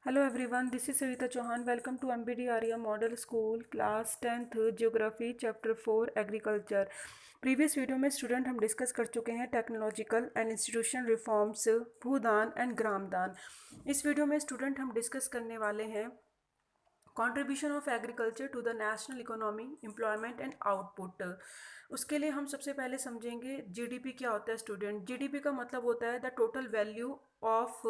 Hello everyone, this is Savita Chauhan. Welcome to MBD Arya Model School, Class 10th Geography, Chapter 4 Agriculture. Previous video में student हम discuss कर चुके हैं technological and institution reforms, Bhoodan and Gramdan. इस video में student हम discuss करने वाले हैं contribution of agriculture to the national economy, employment and output. उसके लिए हम सबसे पहले समझेंगे जीडीपी क्या होता है। स्टूडेंट, जीडीपी का मतलब होता है the total value of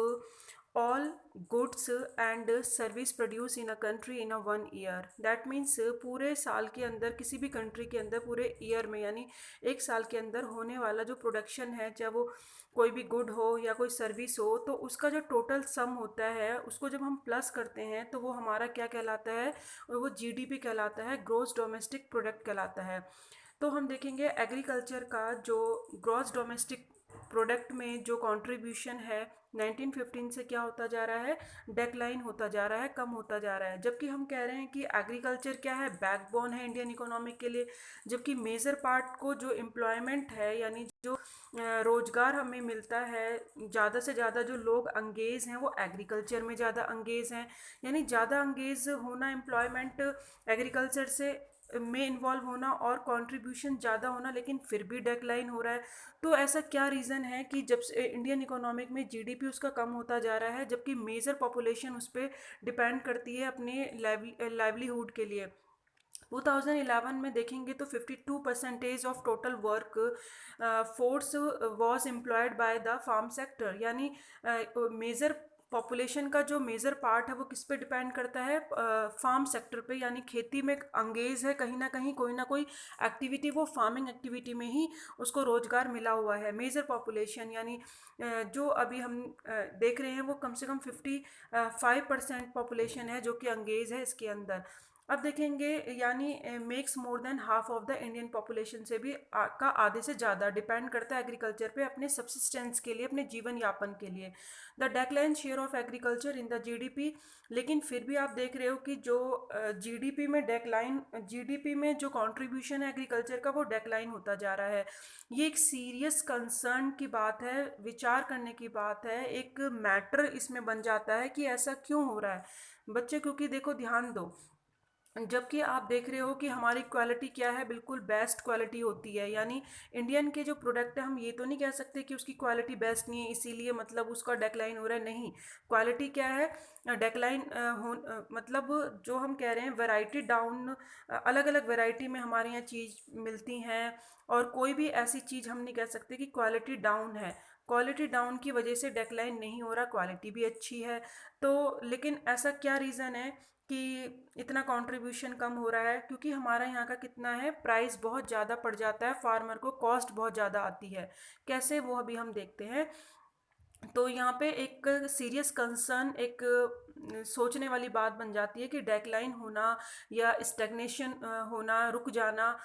all goods and service produce in a country in a one year. That means पूरे साल के अंदर, किसी भी कंट्री के अंदर पूरे ईयर में यानी एक साल के अंदर होने वाला जो प्रोडक्शन है, चाहे वो कोई भी गुड हो या कोई सर्विस हो, तो उसका जो टोटल सम होता है उसको जब हम प्लस करते हैं तो वो हमारा क्या कहलाता है, वो जीडीपी कहलाता है, ग्रॉस डोमेस्टिक प्रोडक्ट कहलाता है। तो हम देखेंगे एग्रीकल्चर का जो ग्रॉस डोमेस्टिक प्रोडक्ट में जो कंट्रीब्यूशन है 1915 से क्या होता जा रहा है, डेक्लाइन होता जा रहा है, कम होता जा रहा है। जबकि हम कह रहे हैं कि एग्रीकल्चर क्या है, बैकबोन है इंडियन इकोनॉमी के लिए। जबकि मेजर पार्ट को जो एम्प्लॉयमेंट है यानी जो रोजगार हमें मिलता है, ज़्यादा से ज़्यादा जो लोग अंगेज हैं वो एग्रीकल्चर में ज़्यादा अंगेज हैं। यानी ज़्यादा अंगेज होना एम्प्लॉयमेंट एग्रीकल्चर से में इन्वॉल्व होना और कंट्रीब्यूशन ज़्यादा होना, लेकिन फिर भी डेक्लाइन हो रहा है। तो ऐसा क्या रीज़न है कि जब से इंडियन इकोनॉमिक में जीडीपी उसका कम होता जा रहा है, जबकि मेजर पॉपुलेशन उस पर डिपेंड करती है अपने लाइवलीहुड के लिए। 2011 में देखेंगे तो 52% of total work force was employed by the farm sector. यानी मेजर पॉपुलेशन का जो मेजर पार्ट है वो किस पे डिपेंड करता है, फार्म सेक्टर पे। यानी खेती में अंगेज है, कहीं ना कहीं कोई ना कोई एक्टिविटी, वो फार्मिंग एक्टिविटी में ही उसको रोजगार मिला हुआ है। मेजर पॉपुलेशन यानी जो अभी हम देख रहे हैं वो कम से कम 55% पॉपुलेशन है जो कि अंगेज है इसके अंदर। अब देखेंगे यानी makes more than half of the Indian population से भी का आधे से ज़्यादा डिपेंड करता है एग्रीकल्चर पे अपने सब्सिस्टेंस के लिए, अपने जीवन यापन के लिए। The decline share of agriculture in the GDP. लेकिन फिर भी आप देख रहे हो कि जो जीडीपी में डेक्लाइन, जीडीपी में जो कंट्रीब्यूशन है एग्रीकल्चर का वो डेक्लाइन होता जा रहा है। ये एक सीरियस कंसर्न की बात है, विचार करने की बात है, एक मैटर इसमें बन जाता है कि ऐसा क्यों हो रहा है बच्चे। क्योंकि देखो, ध्यान दो, जबकि आप देख रहे हो कि हमारी क्वालिटी क्या है, बिल्कुल बेस्ट क्वालिटी होती है। यानी इंडियन के जो प्रोडक्ट है, हम ये तो नहीं कह सकते कि उसकी क्वालिटी बेस्ट नहीं है इसीलिए मतलब उसका डेक्लाइन हो रहा है। नहीं, क्वालिटी क्या है, डेक्लाइन मतलब जो हम कह रहे हैं वैरायटी डाउन, अलग अलग वैरायटी में हमारे यहाँ चीज़ मिलती हैं। और कोई भी ऐसी चीज़ हम नहीं कह सकते कि क्वालिटी डाउन है। क्वालिटी डाउन की वजह से डेक्लाइन नहीं हो रहा, क्वालिटी भी अच्छी है। तो लेकिन ऐसा क्या रीज़न है कि इतना कंट्रीब्यूशन कम हो रहा है? क्योंकि हमारा यहाँ का कितना है, प्राइस बहुत ज़्यादा पड़ जाता है फार्मर को, कॉस्ट बहुत ज़्यादा आती है। कैसे, वो अभी हम देखते हैं। तो यहाँ पे एक सीरियस कंसर्न, एक सोचने वाली बात बन जाती है कि डेक्लाइन होना या स्टैग्नेशन होना, रुक जाना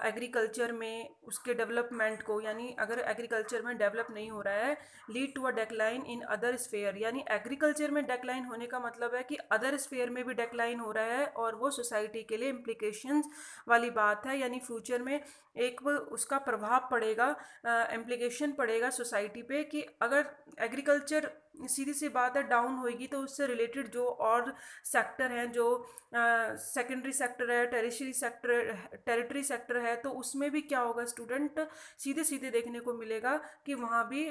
एग्रीकल्चर में उसके डेवलपमेंट को, यानी अगर एग्रीकल्चर में डेवलप नहीं हो रहा है, lead to a decline in other sphere. यानी एग्रीकल्चर में डेक्लाइन होने का मतलब है कि अदर स्फेयर में भी डेक्लाइन हो रहा है, और वो सोसाइटी के लिए इम्प्लीकेशंस वाली बात है। यानी फ्यूचर में एक उसका प्रभाव पड़ेगा, इम्प्लीकेशन पड़ेगा सोसाइटी पे कि अगर एग्रीकल्चर, सीधी सी बात है, डाउन होएगी तो उससे रिलेटेड जो और सेक्टर हैं, जो सेकेंडरी सेक्टर है, टेरिटरी सेक्टर है, तो उसमें भी क्या होगा स्टूडेंट, सीधे सीधे देखने को मिलेगा कि वहाँ भी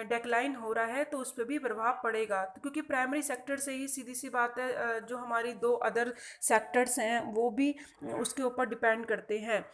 डेक्लाइन हो रहा है, तो उस पर भी प्रभाव पड़ेगा। तो क्योंकि प्राइमरी सेक्टर से ही सीधी सी बात है, जो हमारी दो अदर सेक्टर्स हैं वो भी उसके ऊपर डिपेंड करते हैं।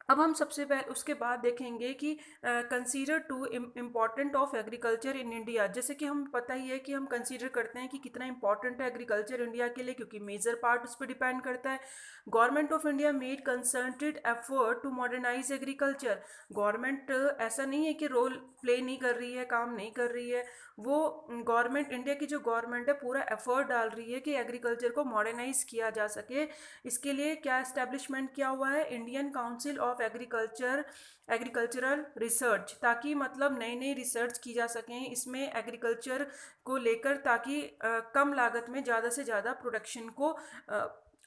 अब हम सबसे पहले उसके बाद देखेंगे कि consider to important of agriculture in India. जैसे कि हम पता ही है कि हम कंसीडर करते हैं कि कितना इंपॉर्टेंट है एग्रीकल्चर इंडिया के लिए, क्योंकि मेजर पार्ट उस पर डिपेंड करता है। Government of India made concentrated effort to modernize agriculture. Government ऐसा नहीं है कि रोल प्ले नहीं कर रही है, काम नहीं कर रही है। वो गवर्नमेंट, इंडिया की जो गवर्नमेंट है, पूरा एफर्ट डाल रही है कि एग्रीकल्चर को मॉडर्नाइज किया जा सके। इसके लिए क्या एस्टेब्लिशमेंट किया हुआ है, Indian council of agricultural research, ताकि मतलब नई नई रिसर्च की जा सकें इसमें एग्रीकल्चर को लेकर, ताकि कम लागत में ज़्यादा से ज़्यादा प्रोडक्शन को,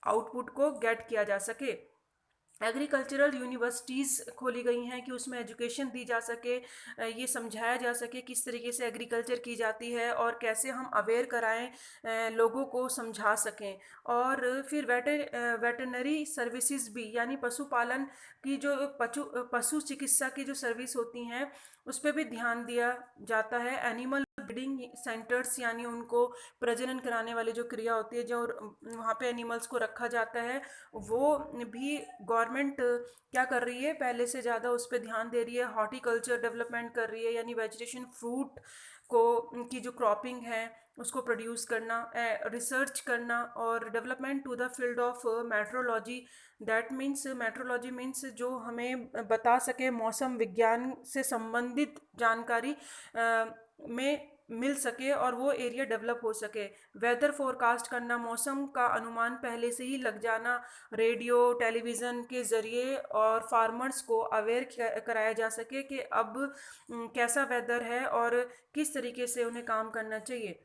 आउटपुट को गेट किया जा सके। एग्रीकल्चरल यूनिवर्सिटीज़ खोली गई हैं कि उसमें एजुकेशन दी जा सके, ये समझाया जा सके किस तरीके से एग्रीकल्चर की जाती है और कैसे हम अवेयर कराएं, लोगों को समझा सकें। और फिर वेटरनरी सर्विसेज भी, यानी पशुपालन की जो पशु चिकित्सा की जो सर्विस होती हैं उस पर भी ध्यान दिया जाता है। एनिमल ब्रीडिंग सेंटर्स, यानी उनको प्रजनन कराने वाली जो क्रिया होती है, जो वहाँ पे एनिमल्स को रखा जाता है, वो भी गवर्नमेंट क्या कर रही है, पहले से ज़्यादा उस पर ध्यान दे रही है। हॉर्टिकल्चर डेवलपमेंट कर रही है, यानी वेजिटेशन फ्रूट को की जो क्रॉपिंग है उसको प्रोड्यूस करना, रिसर्च करना, और development to the field of metrology. That means metrology means जो हमें बता सके, मौसम विज्ञान से संबंधित जानकारी में मिल सके और वो एरिया डेवलप हो सके। वेदर फोरकास्ट करना, मौसम का अनुमान पहले से ही लग जाना, रेडियो टेलीविज़न के ज़रिए, और फार्मर्स को अवेयर कराया जा सके कि अब कैसा वेदर है और किस तरीके से उन्हें काम करना चाहिए।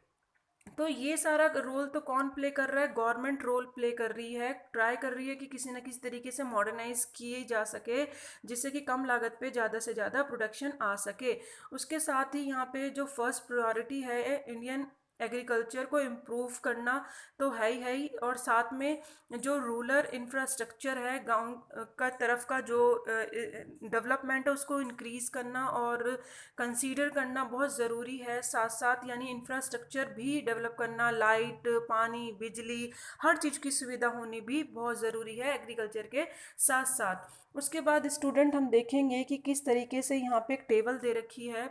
तो ये सारा रोल तो कौन प्ले कर रहा है, गवर्नमेंट रोल प्ले कर रही है, ट्राई कर रही है कि किसी न किसी तरीके से मॉडर्नाइज किए जा सके, जिससे कि कम लागत पे ज़्यादा से ज़्यादा प्रोडक्शन आ सके। उसके साथ ही यहाँ पे जो फर्स्ट प्रायोरिटी है इंडियन एग्रीकल्चर को इम्प्रूव करना तो है ही, और साथ में जो रूरल इंफ्रास्ट्रक्चर है, गांव का तरफ का जो डेवलपमेंट है उसको इंक्रीज़ करना और कंसीडर करना बहुत ज़रूरी है। साथ साथ यानी इंफ्रास्ट्रक्चर भी डेवलप करना, लाइट, पानी, बिजली, हर चीज़ की सुविधा होनी भी बहुत ज़रूरी है एग्रीकल्चर के साथ साथ। उसके बाद स्टूडेंट हम देखेंगे कि किस तरीके से यहाँ पे एक टेबल दे रखी है।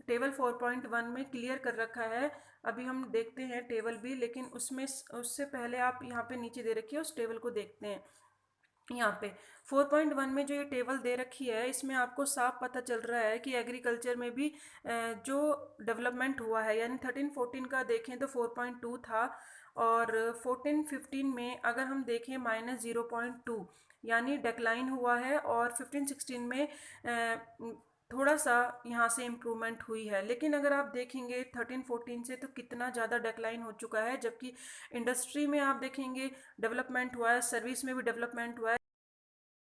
टेबल 4.1 में क्लियर कर रखा है। अभी हम देखते हैं टेबल भी, लेकिन उसमें उससे पहले आप यहाँ पे नीचे दे रखी है उस टेबल को देखते हैं। यहाँ पे 4.1 में जो ये टेबल दे रखी है, इसमें आपको साफ पता चल रहा है कि एग्रीकल्चर में भी जो डेवलपमेंट हुआ है, यानी 13-14 का देखें तो 4.2 था, और 14-15 में अगर हम देखें -0.2, यानी डेक्लाइन हुआ है, और 15-16 में थोड़ा सा यहाँ से इम्प्रूवमेंट हुई है। लेकिन अगर आप देखेंगे 13-14 से तो कितना ज़्यादा डेक्लाइन हो चुका है, जबकि इंडस्ट्री में आप देखेंगे डेवलपमेंट हुआ है, सर्विस में भी डेवलपमेंट हुआ है,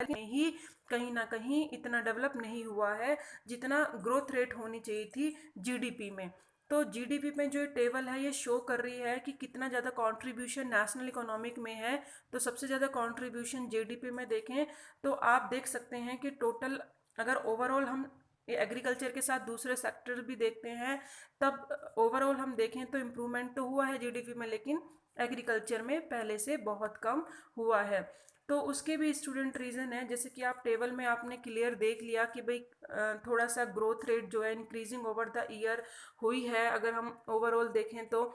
में ही कहीं ना कहीं इतना डेवलप नहीं हुआ है जितना ग्रोथ रेट होनी चाहिए थी जीडीपी में। तो जीडीपी में जो टेबल है ये शो कर रही है कि कितना ज़्यादा कंट्रीब्यूशन नेशनल इकोनॉमिक में है। तो सबसे ज़्यादा कंट्रीब्यूशन जीडीपी में देखें तो आप देख सकते हैं कि टोटल, अगर ओवरऑल हम एग्रीकल्चर के साथ दूसरे सेक्टर भी देखते हैं, तब ओवरऑल हम देखें तो इम्प्रूवमेंट तो हुआ है जीडीपी में, लेकिन एग्रीकल्चर में पहले से बहुत कम हुआ है। तो उसके भी स्टूडेंट रीज़न है, जैसे कि आप टेबल में आपने क्लियर देख लिया कि भाई थोड़ा सा ग्रोथ रेट जो है इंक्रीजिंग ओवर द ईयर हुई है अगर हम ओवरऑल देखें तो,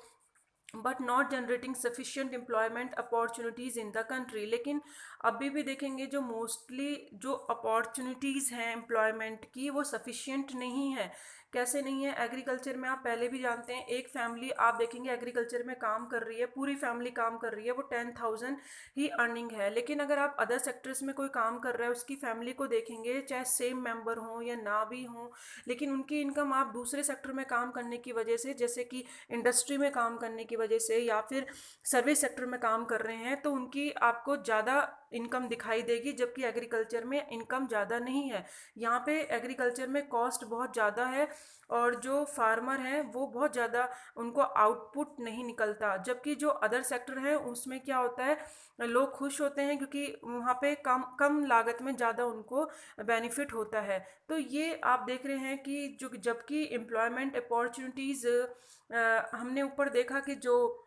but not generating sufficient employment opportunities in the country. लेकिन अभी भी देखेंगे जो मोस्टली जो अपॉर्चुनिटीज़ हैं एम्प्लॉयमेंट की वो सफिशियंट नहीं है। कैसे नहीं है, एग्रीकल्चर में आप पहले भी जानते हैं, एक फैमिली आप देखेंगे एग्रीकल्चर में काम कर रही है, पूरी फैमिली काम कर रही है, वो 10,000 ही अर्निंग है। लेकिन अगर आप अदर सेक्टर्स में कोई काम कर रहा है उसकी फैमिली को देखेंगे, चाहे सेम मेंबर हों या ना भी हों, लेकिन उनकी इनकम आप दूसरे सेक्टर में काम करने की वजह से, जैसे कि इंडस्ट्री में काम करने की वजह से या फिर सर्विस सेक्टर में काम कर रहे हैं, तो उनकी आपको ज़्यादा इनकम दिखाई देगी, जबकि एग्रीकल्चर में इनकम ज़्यादा नहीं है। यहाँ पे एग्रीकल्चर में कॉस्ट बहुत ज़्यादा है और जो फार्मर हैं वो बहुत ज़्यादा उनको आउटपुट नहीं निकलता, जबकि जो अदर सेक्टर है उसमें क्या होता है, लोग खुश होते हैं क्योंकि वहाँ पे कम कम लागत में ज़्यादा उनको बेनिफिट होता है। तो ये आप देख रहे हैं कि जो जबकि एम्प्लॉयमेंट अपॉर्चुनिटीज़ हमने ऊपर देखा कि जो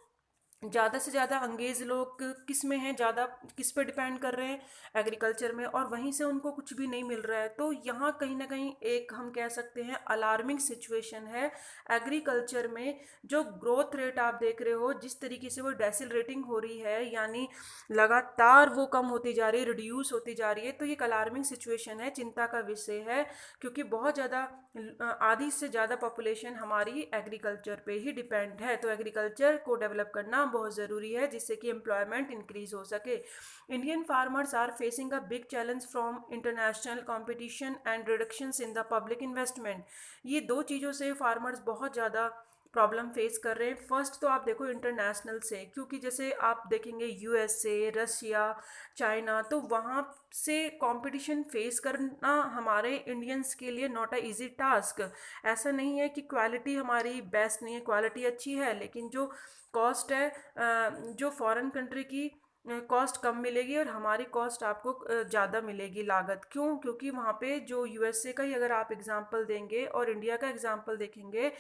ज़्यादा से ज़्यादा अंग्रेज़ लोग किस में हैं, ज़्यादा किस पे डिपेंड कर रहे हैं, एग्रीकल्चर में, और वहीं से उनको कुछ भी नहीं मिल रहा है। तो यहाँ कहीं ना कहीं एक हम कह सकते हैं अलार्मिंग सिचुएशन है एग्रीकल्चर में। जो ग्रोथ रेट आप देख रहे हो जिस तरीके से वो डेसिलरेटिंग हो रही है, यानी लगातार वो कम होती जा रही है, रिड्यूस होती जा रही है, तो ये एक अलार्मिंग सिचुएशन है, चिंता का विषय है, क्योंकि बहुत ज़्यादा आधी से ज़्यादा पॉपुलेशन हमारी एग्रीकल्चर पे ही डिपेंड है। तो एग्रीकल्चर को डेवलप करना बहुत ज़रूरी है जिससे कि एम्प्लॉयमेंट इंक्रीज हो सके। Indian farmers are facing a big challenge from international competition and reductions in the public investment. ये दो चीज़ों से फार्मर्स बहुत ज़्यादा प्रॉब्लम फेस कर रहे हैं। फर्स्ट तो आप देखो इंटरनेशनल से, क्योंकि जैसे आप देखेंगे यूएसए, रशिया, चाइना, तो वहाँ से कंपटीशन फेस करना हमारे इंडियंस के लिए नॉट अ इजी टास्क। ऐसा नहीं है कि क्वालिटी हमारी बेस्ट नहीं है, क्वालिटी अच्छी है, लेकिन जो कॉस्ट है, जो फॉरेन कंट्री की कॉस्ट कम मिलेगी और हमारी कॉस्ट आपको ज़्यादा मिलेगी लागत। क्यों? क्योंकि वहाँ पे जो यूएसए का ही अगर आप एग्जांपल देंगे और इंडिया का एग्जांपल देखेंगे,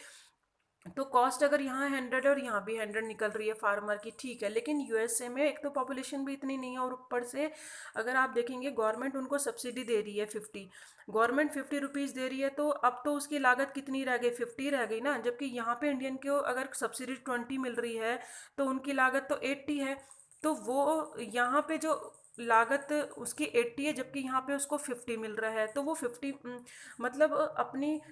तो कॉस्ट अगर यहाँ 100 और यहाँ भी 100 निकल रही है फार्मर की, ठीक है, लेकिन यूएसए में एक तो पॉपुलेशन भी इतनी नहीं है, और ऊपर से अगर आप देखेंगे गवर्नमेंट उनको सब्सिडी दे रही है 50, गवर्नमेंट 50 रुपीज़ दे रही है, तो अब तो उसकी लागत कितनी रह गई, 50 रह गई ना। जबकि यहाँ पे इंडियन को अगर सब्सिडी 20 मिल रही है तो उनकी लागत तो 80 है। तो वो यहाँ पे जो लागत उसकी 80 है, जबकि यहाँ पे उसको 50 मिल रहा है, तो वो 50 मतलब अपनी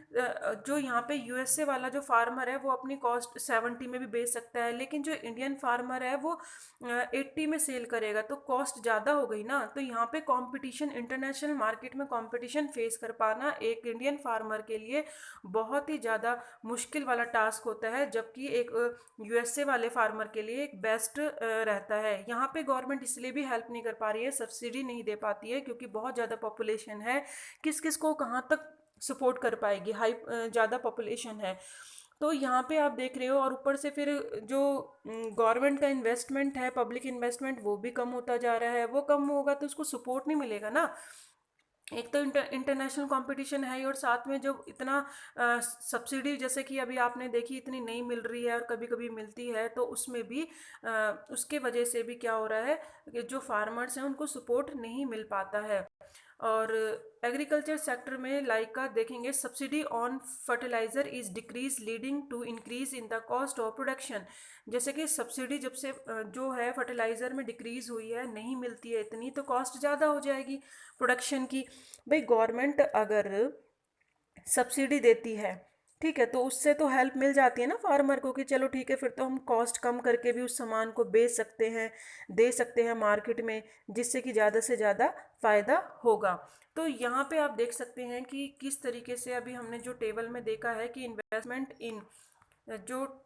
जो यहाँ पे यूएसए वाला जो फार्मर है वो अपनी कॉस्ट 70 में भी बेच सकता है, लेकिन जो इंडियन फार्मर है वो 80 में सेल करेगा, तो कॉस्ट ज़्यादा हो गई ना। तो यहाँ पे कंपटीशन, इंटरनेशनल मार्केट में कंपटीशन फेस कर पाना एक इंडियन फार्मर के लिए बहुत ही ज़्यादा मुश्किल वाला टास्क होता है, जबकि एक यूएसए वाले फार्मर के लिए एक बेस्ट रहता है। यहाँ पे गवर्नमेंट इसलिए भी हेल्प नहीं कर पा रही है, सब्सिडी नहीं दे पाती है, क्योंकि बहुत ज़्यादा पॉपुलेशन है, किस किस को कहाँ तक सपोर्ट कर पाएगी, हाई ज़्यादा पॉपुलेशन है। तो यहाँ पे आप देख रहे हो, और ऊपर से फिर जो गवर्नमेंट का इन्वेस्टमेंट है, पब्लिक इन्वेस्टमेंट, वो भी कम होता जा रहा है। वो कम होगा तो उसको सपोर्ट नहीं मिलेगा ना। एक तो इंटरनेशनल कंपटीशन है ही, और साथ में जो इतना सब्सिडी जैसे कि अभी आपने देखी इतनी नहीं मिल रही है और कभी कभी मिलती है, तो उसमें भी उसके वजह से भी क्या हो रहा है कि जो फार्मर्स हैं उनको सपोर्ट नहीं मिल पाता है। और एग्रीकल्चर सेक्टर में लाइक का देखेंगे, subsidy on fertilizer is decrease leading to increase in the cost of production. जैसे कि सब्सिडी जब से जो है फर्टिलाइज़र में डिक्रीज़ हुई है, नहीं मिलती है इतनी, तो कॉस्ट ज़्यादा हो जाएगी प्रोडक्शन की। भाई गवर्नमेंट अगर सब्सिडी देती है, ठीक है, तो उससे तो हेल्प मिल जाती है ना फार्मर को, कि चलो ठीक है, फिर तो हम कॉस्ट कम करके भी उस सामान को बेच सकते हैं, दे सकते हैं मार्केट में, जिससे कि ज़्यादा से ज़्यादा फ़ायदा होगा। तो यहाँ पे आप देख सकते हैं कि किस तरीके से अभी हमने जो टेबल में देखा है कि इन्वेस्टमेंट इन, जो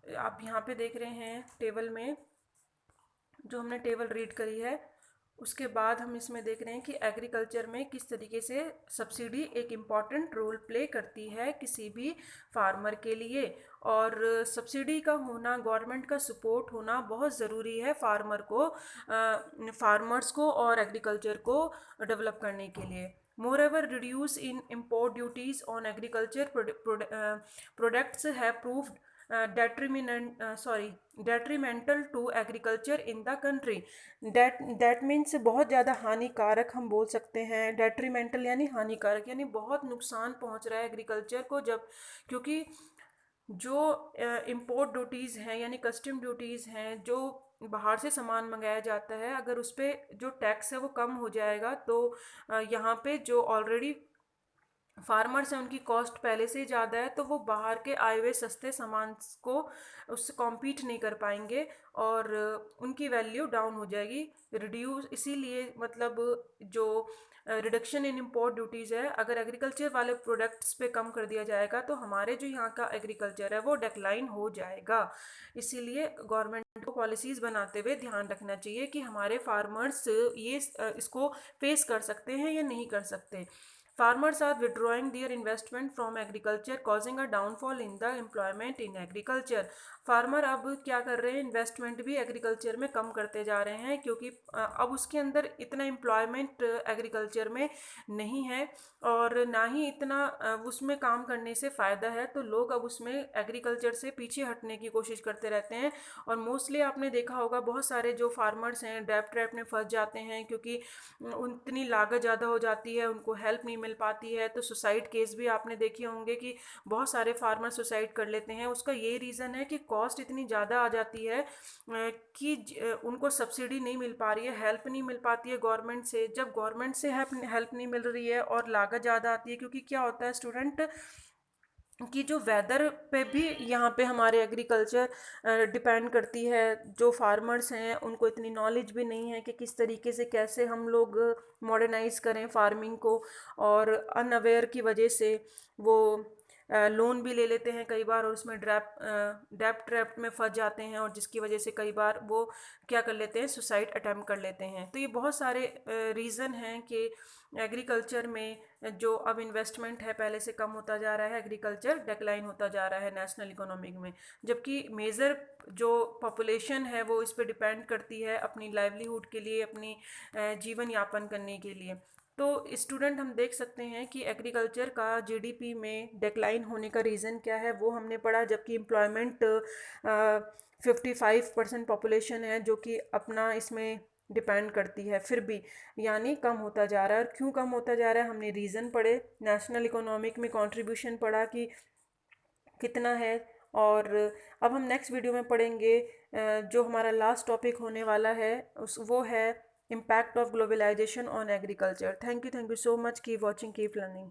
आप यहाँ पे देख रहे हैं टेबल में, जो हमने टेबल रीड करी है, उसके बाद हम इसमें देख रहे हैं कि एग्रीकल्चर में किस तरीके से सब्सिडी एक इम्पॉर्टेंट रोल प्ले करती है किसी भी फार्मर के लिए। और सब्सिडी का होना, गवर्नमेंट का सपोर्ट होना बहुत ज़रूरी है फार्मर को, फार्मर्स को और एग्रीकल्चर को डेवलप करने के लिए। More reduce in import duties on agriculture products have proved detrimental to agriculture in the country। that means बहुत ज़्यादा हानिकारक हम बोल सकते हैं। detrimental यानी हानिकारक, यानी बहुत नुकसान पहुंच रहा है एग्रीकल्चर को, जब क्योंकि जो इम्पोर्ट ड्यूटीज़ हैं यानी कस्टम ड्यूटीज़ हैं, जो बाहर से सामान मंगाया जाता है, अगर उस पर जो टैक्स है वो कम हो जाएगा, तो यहाँ पे जो ऑलरेडी फार्मर्स हैं उनकी कॉस्ट पहले से ही ज़्यादा है, तो वो बाहर के आए हुए सस्ते सामान को उससे कॉम्पीट नहीं कर पाएंगे और उनकी वैल्यू डाउन हो जाएगी, रिड्यूस। इसीलिए मतलब जो रिडक्शन इन इम्पोर्ट ड्यूटीज़ है, अगर एग्रीकल्चर वाले प्रोडक्ट्स पे कम कर दिया जाएगा तो हमारे जो यहाँ का एग्रीकल्चर है वो डिक्लाइन हो जाएगा। इसीलिए गवर्नमेंट को पॉलिसीज़ बनाते हुए ध्यान रखना चाहिए कि हमारे फार्मर्स ये इसको फेस कर सकते हैं या नहीं कर सकते। Farmers are withdrawing their investment from agriculture, causing a downfall in the employment in agriculture। Farmer अब क्या कर रहे हैं, इन्वेस्टमेंट भी एग्रीकल्चर में कम करते जा रहे हैं, क्योंकि अब उसके अंदर इतना एम्प्लॉयमेंट एग्रीकल्चर में नहीं है और ना ही इतना उसमें काम करने से फ़ायदा है, तो लोग अब उसमें एग्रीकल्चर से पीछे हटने की कोशिश करते रहते हैं। और मोस्टली आपने देखा होगा बहुत सारे जो फार्मर्स हैं डेब्ट ट्रैप में फंस जाते हैं, क्योंकि उतनी लागत ज़्यादा हो जाती है, उनको हेल्प नहीं मिल पाती है। तो सुसाइड केस भी आपने देखे होंगे कि बहुत सारे फार्मर सुसाइड कर लेते हैं। उसका ये रीज़न है कि कॉस्ट इतनी ज़्यादा आ जाती है कि उनको सब्सिडी नहीं मिल पा रही है, हेल्प नहीं मिल पाती है गवर्नमेंट से। जब गवर्नमेंट से हेल्प नहीं मिल रही है और लागत ज़्यादा आती है, क्योंकि क्या होता है स्टूडेंट कि जो वेदर पे भी यहाँ पे हमारे एग्रीकल्चर डिपेंड करती है। जो फार्मर्स हैं उनको इतनी नॉलेज भी नहीं है कि किस तरीके से कैसे हम लोग मॉडर्नाइज करें फार्मिंग को, और अनअवेयर की वजह से वो लोन भी ले लेते हैं कई बार और उसमें डेप्ट ट्रैप में फंस जाते हैं और जिसकी वजह से कई बार वो क्या कर लेते हैं, सुसाइड अटैम्प्ट कर लेते हैं। तो ये बहुत सारे रीज़न हैं कि एग्रीकल्चर में जो अब इन्वेस्टमेंट है पहले से कम होता जा रहा है, एग्रीकल्चर डिक्लाइन होता जा रहा है नेशनल इकोनॉमिक में, जबकि मेजर जो पॉपुलेशन है वो इस पर डिपेंड करती है अपनी लाइवलीहुड के लिए, अपनी जीवन यापन करने के लिए। तो स्टूडेंट हम देख सकते हैं कि एग्रीकल्चर का जीडीपी में डिक्लाइन होने का रीज़न क्या है वो हमने पढ़ा, जबकि एम्प्लॉयमेंट 55% पॉपुलेशन है जो कि अपना इसमें डिपेंड करती है, फिर भी यानी कम होता जा रहा है। और क्यों कम होता जा रहा है हमने रीज़न पढ़े, नेशनल इकोनॉमिक में कंट्रीब्यूशन पढ़ा कि कितना है। और अब हम नेक्स्ट वीडियो में पढ़ेंगे जो हमारा लास्ट टॉपिक होने वाला है उस वो है impact of globalization on agriculture. Thank you so much, keep watching, keep learning.